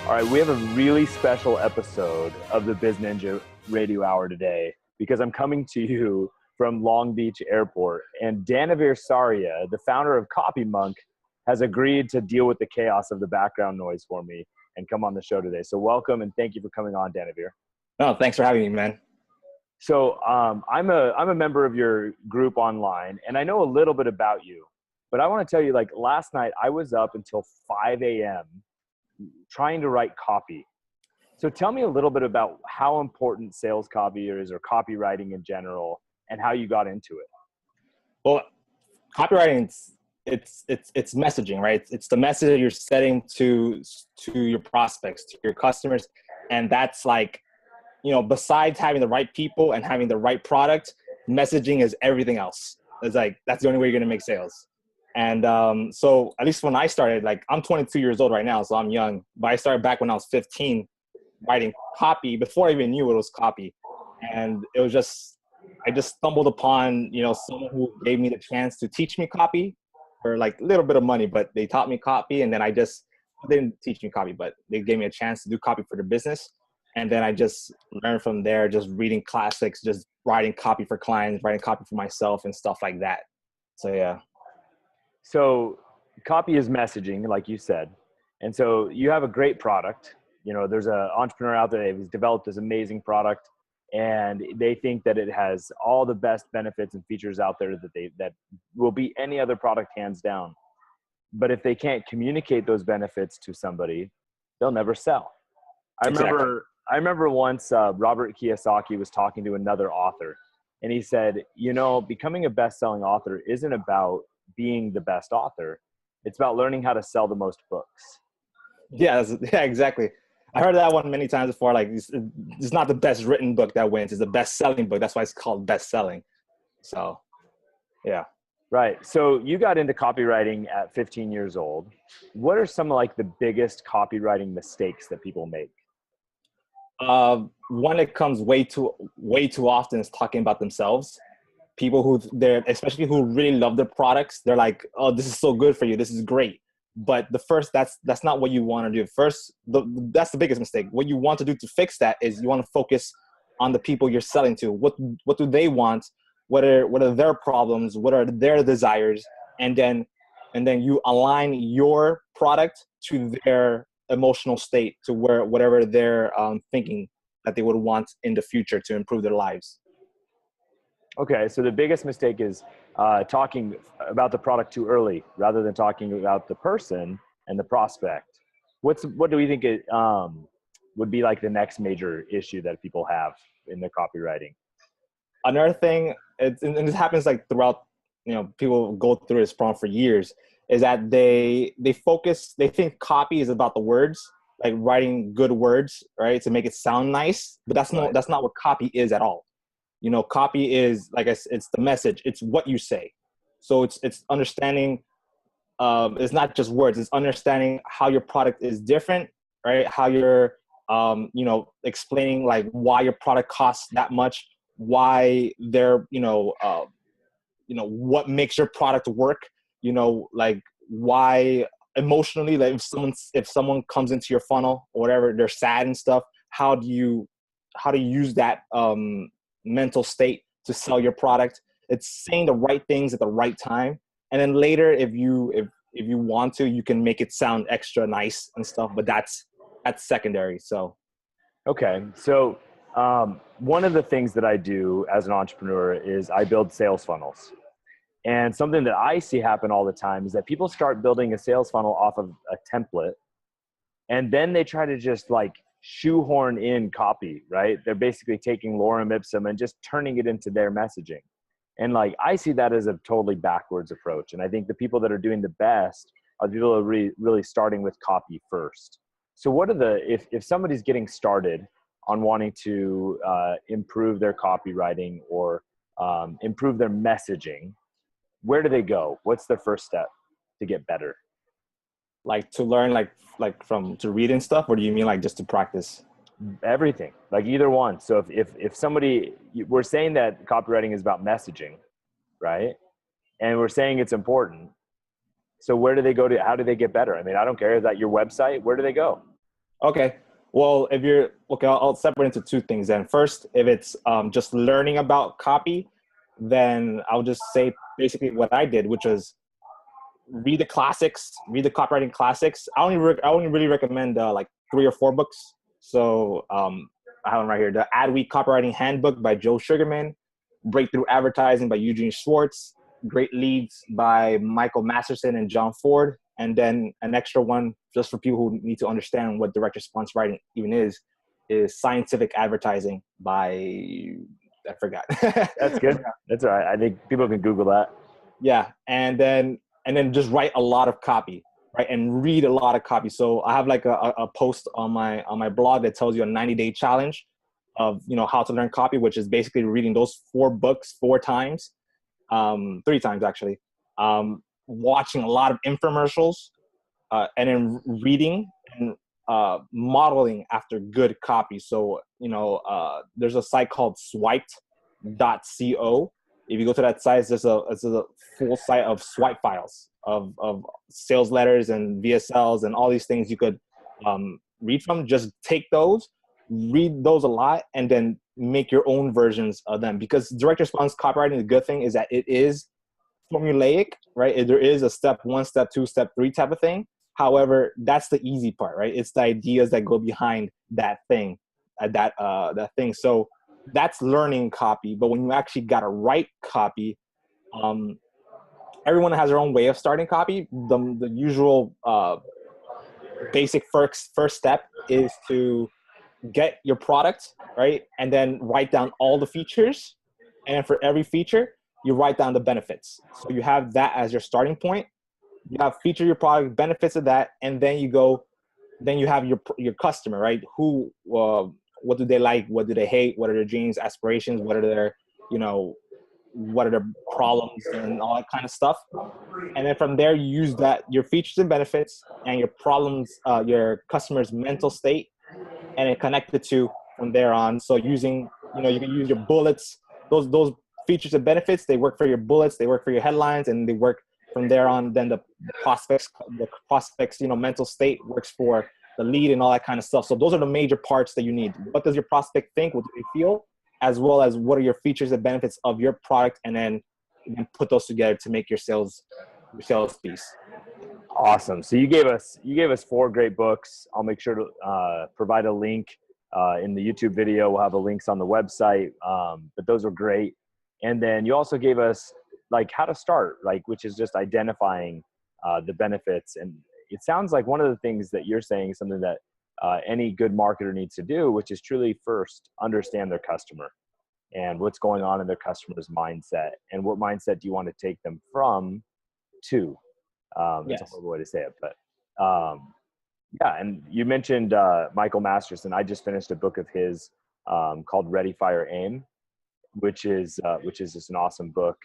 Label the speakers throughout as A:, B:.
A: All right, we have a really special episode of the BizNinja Radio Hour today because I'm coming to you from Long Beach Airport, and Danavir Sarria, the founder of CopyMonk, has agreed to deal with the chaos of the background noise for me and come on the show today. So welcome, and thank you for coming on, Danavir.
B: No, thanks for having me, man.
A: So I'm a member of your group online, and I know a little bit about you, but I want to tell you, like last night, I was up until 5 a.m. trying to write copy. So tell me a little bit about how important sales copy is, or copywriting in general, and how you got into it.
B: Well, copywriting, it's messaging, right? It's the message that you're setting to your prospects, to your customers. And that's like, besides having the right people and having the right product, messaging is everything else. It's like, that's the only way you're going to make sales. And so at least when I started, like I'm 22 years old right now, so I'm young, but I started back when I was 15 writing copy before I even knew it was copy. And it was I just stumbled upon, someone who gave me the chance to teach me copy for like a little bit of money, but they taught me copy. And then they didn't teach me copy, but they gave me a chance to do copy for the business. And then I just learned from there, just reading classics, just writing copy for clients, writing copy for myself and stuff like that. So, yeah.
A: So copy is messaging, like you said. And so you have a great product. There's an entrepreneur out there who's developed this amazing product, and they think that it has all the best benefits and features out there that will beat any other product hands down. But if they can't communicate those benefits to somebody, they'll never sell. I remember once Robert Kiyosaki was talking to another author, and he said, becoming a best-selling author isn't about being the best author. It's about learning how to sell the most books.
B: Yeah, exactly. I heard that one many times before. Like, it's not the best written book that wins. It's the best selling book. That's why it's called best selling. So, yeah.
A: Right. So you got into copywriting at 15 years old. What are some of like the biggest copywriting mistakes that people make?
B: One that comes way too often is talking about themselves. People especially who really love their products, they're like, "Oh, this is so good for you. This is great." But that's not what you want to do. First, that's the biggest mistake. What you want to do to fix that is you want to focus on the people you're selling to. What do they want? What are their problems? What are their desires? And then you align your product to their emotional state, to whatever they're thinking that they would want in the future to improve their lives.
A: Okay, so the biggest mistake is talking about the product too early rather than talking about the person and the prospect. What do we think would be like the next major issue that people have in their copywriting?
B: Another thing, and this happens like throughout, people go through this problem for years, is that they think copy is about the words, like writing good words, right, to make it sound nice. But that's not what copy is at all. Copy is, like I said, it's the message. It's what you say. So it's understanding. It's not just words. It's understanding how your product is different, right? How you're, explaining like why your product costs that much, why they're, what makes your product work. Like why emotionally, like if someone comes into your funnel or whatever, they're sad and stuff. How do you use that mental state to sell your product? It's saying the right things at the right time, and then later if you want to, you can make it sound extra nice and stuff, but that's secondary. So
A: okay, so one of the things that I do as an entrepreneur is I build sales funnels. And something that I see happen all the time is that people start building a sales funnel off of a template, and then they try to just like shoehorn in copy, right? They're basically taking lorem ipsum and just turning it into their messaging. And like, I see that as a totally backwards approach. And I think the people that are doing the best are the people that are really starting with copy first. So what are if somebody's getting started on wanting to improve their copywriting or improve their messaging, where do they go? What's their first step to get better?
B: Like to learn, to read and stuff, or do you mean like just to practice?
A: Everything, like either one. So if somebody, we're saying that copywriting is about messaging, right? And we're saying it's important. So where do they go to? How do they get better? I mean, I don't care. Is that your website? Where do they go?
B: Okay. Well, if you're okay, I'll separate into two things then. First, if it's just learning about copy, then I'll just say basically what I did, which was read the classics, read the copywriting classics. I only really recommend like 3 or 4 books. So I have them right here: the Adweek Copywriting Handbook by Joe Sugarman, Breakthrough Advertising by Eugene Schwartz, Great Leads by Michael Masterson and John Ford, and then an extra one just for people who need to understand what direct response writing even is Scientific Advertising by, I forgot.
A: That's good. That's all right. I think people can Google that.
B: Yeah, and then just write a lot of copy, right, and read a lot of copy. So I have like a post on my blog that tells you a 90-day challenge of how to learn copy, which is basically reading those 4 books 4 times, 3 times actually, watching a lot of infomercials, and then reading and modeling after good copy. So there's a site called swiped.co. If you go to that site, it's a full site of swipe files of sales letters and VSLs and all these things you could read from. Just take those, read those a lot, and then make your own versions of them. Because direct response copywriting, the good thing is that it is formulaic, right? There is a step 1, step 2, step 3 type of thing. However, that's the easy part, right? It's the ideas that go behind that thing, that thing. So that's learning copy. But when you actually got to write copy, everyone has their own way of starting copy. The usual basic first step is to get your product, right? And then write down all the features. And then for every feature, you write down the benefits. So you have that as your starting point. You have feature your product, benefits of that, and then you have your customer, right? Who, what do they like? What do they hate? What are their dreams, aspirations? What are their, what are their problems and all that kind of stuff. And then from there, you use your features and benefits and your problems, your customer's mental state, and then connect the two from there on. So you can use your bullets, those features and benefits, they work for your bullets, they work for your headlines, and they work from there on. Then the prospects, mental state works for the lead and all that kind of stuff. So those are the major parts that you need. What does your prospect think? What do they feel? As well as what are your features and benefits of your product, and then you can put those together to make your sales piece.
A: Awesome. So you gave us 4 great books. I'll make sure to provide a link in the YouTube video. We'll have the links on the website. But those were great. And then you also gave us like how to start, which is just identifying the benefits. And it sounds like one of the things that you're saying is something that any good marketer needs to do, which is truly first understand their customer and what's going on in their customer's mindset, and what mindset do you want to take them from to. That's a horrible way to say it, but yeah. And you mentioned Michael Masterson. I just finished a book of his called Ready, Fire, Aim, which is just an awesome book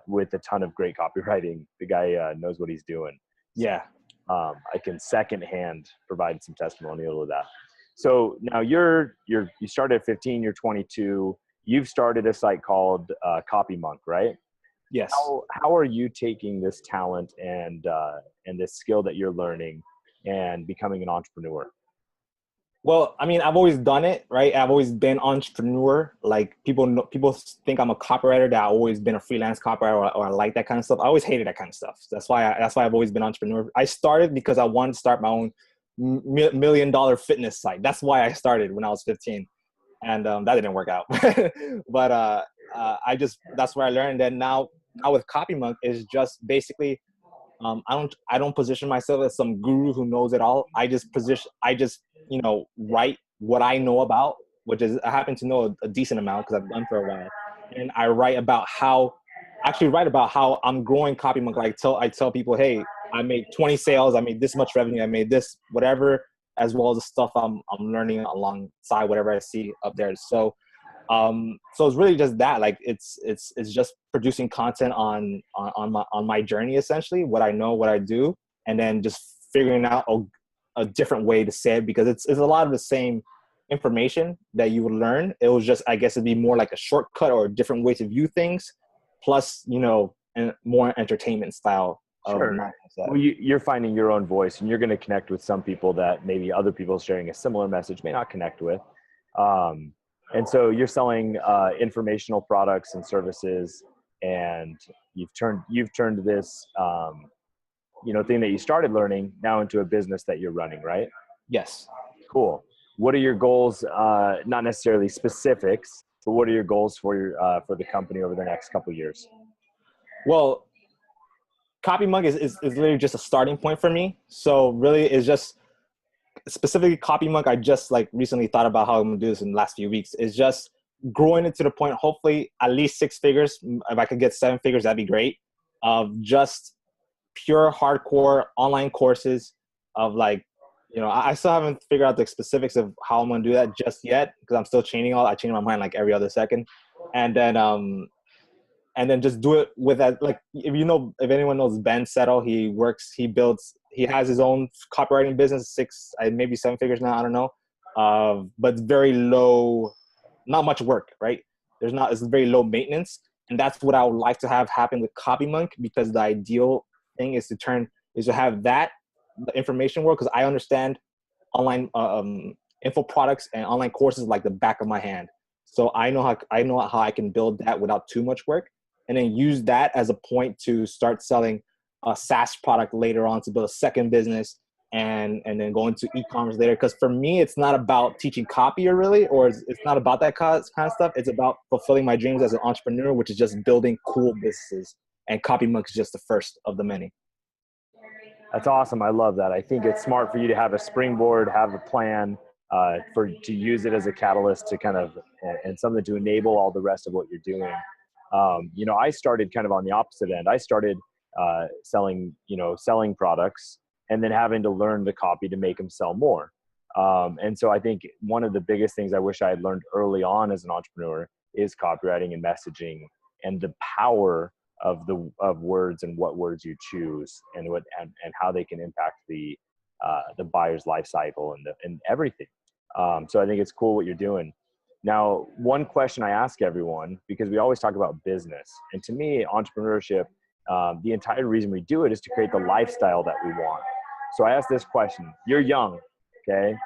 A: with a ton of great copywriting. The guy knows what he's doing.
B: Yeah.
A: I can secondhand provide some testimonial of that. So now you started at 15, you're 22. You've started a site called CopyMonk, right?
B: Yes.
A: How are you taking this talent and this skill that you're learning and becoming an entrepreneur?
B: Well, I mean, I've always done it, right? I've always been entrepreneur. Like people think I'm a copywriter, that I've always been a freelance copywriter, or I like that kind of stuff. I always hated that kind of stuff. That's why I've always been entrepreneur. I started because I wanted to start my own $1 million fitness site. That's why I started when I was 15, and that didn't work out. But that's where I learned. And now with CopyMonk is just basically, I don't position myself as some guru who knows it all. I just write what I know about, which is I happen to know a decent amount because I've done for a while. And I write about how I'm growing CopyMonk. I tell people, hey, I made 20 sales, I made this much revenue, I made this, whatever, as well as the stuff I'm learning alongside whatever I see up there. So it's really just that, like it's just producing content on my journey, essentially, what I know, what I do, and then just figuring out a different way to say it, because it's a lot of the same information that you would learn. It was just, I guess it'd be more like a shortcut or a different way to view things, plus, and more entertainment style
A: Sure. Well, you're finding your own voice, and you're going to connect with some people that maybe other people sharing a similar message may not connect with. And so you're selling informational products and services, and you've turned this thing that you started learning now into a business that you're running, right?
B: Yes.
A: Cool. What are your goals? Not necessarily specifics, but what are your goals for the company over the next couple of years?
B: Well, CopyMonk is literally just a starting point for me. So really, it's just specifically CopyMonk. I just like recently thought about how I'm gonna do this in the last few weeks. Is just growing it to the point, hopefully at least 6 figures. If I could get 7 figures, that'd be great. Of just pure hardcore online courses of like, I still haven't figured out the specifics of how I'm gonna do that just yet because I'm still changing I change my mind like every other second, and then just do it with that. Like if anyone knows Ben Settle, he has his own copywriting business, maybe 7 figures now, I don't know, but very low, not much work, right? It's very low maintenance, and that's what I would like to have happen with CopyMonk, because the ideal thing is to have that the information world, because I understand online info products and online courses like the back of my hand. So I know how I can build that without too much work, and then use that as a point to start selling a SaaS product later on to build a second business, and then go into e-commerce later. Because for me, it's not about teaching copy or it's not about that kind of stuff. It's about fulfilling my dreams as an entrepreneur, which is just building cool businesses. And CopyMonk is just the first of the many.
A: That's awesome. I love that. I think it's smart for you to have a springboard, have a plan to use it as a catalyst to kind of, and something to enable all the rest of what you're doing. I started kind of on the opposite end. I started selling products and then having to learn the copy to make them sell more. And so I think one of the biggest things I wish I had learned early on as an entrepreneur is copywriting and messaging, and the power of words and what words you choose, and how they can impact the buyer's life cycle and everything. So I think it's cool what you're doing. Now, one question I ask everyone, because we always talk about business, and to me, entrepreneurship, the entire reason we do it is to create the lifestyle that we want. So I ask this question: you're young, okay,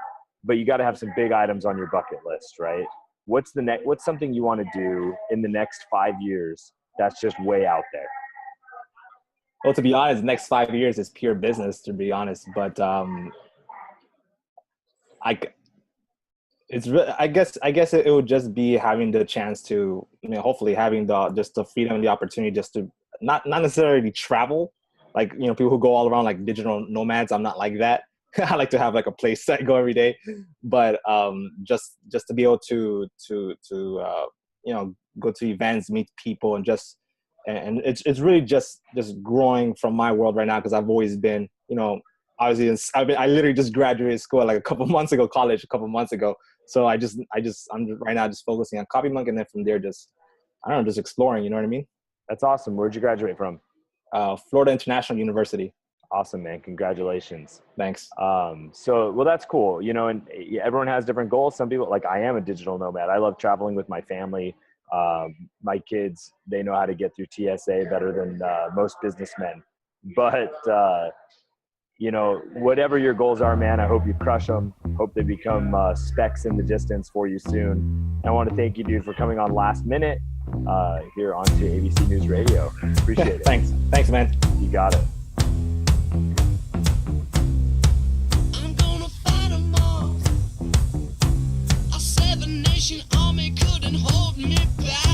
A: but you got to have some big items on your bucket list, right? What's something you want to do in the next 5 years that's just way out there?
B: Well, to be honest, the next 5 years is pure business, to be honest. But I guess it would just be having the chance to, hopefully having the freedom and the opportunity just to not necessarily travel, like, people who go all around like digital nomads. I'm not like that. I like to have like a place that I go every day, but just to be able to go to events, meet people, and and it's really just growing from my world right now, because I've always been, obviously I literally just graduated school like college a couple months ago. So I'm right now just focusing on CopyMonk, and then from there just exploring, you know what I mean?
A: That's awesome. Where'd you graduate from?
B: Florida International University.
A: Awesome, man. Congratulations.
B: Thanks.
A: Well, that's cool. And everyone has different goals. Some people, like I am a digital nomad. I love traveling with my family. My kids, they know how to get through TSA better than most businessmen. But, whatever your goals are, man, I hope you crush them. Hope they become specks in the distance for you soon. I want to thank you, dude, for coming on last minute here onto ABC News Radio. Appreciate it.
B: Thanks, man.
A: You got it.
C: Army couldn't hold me back.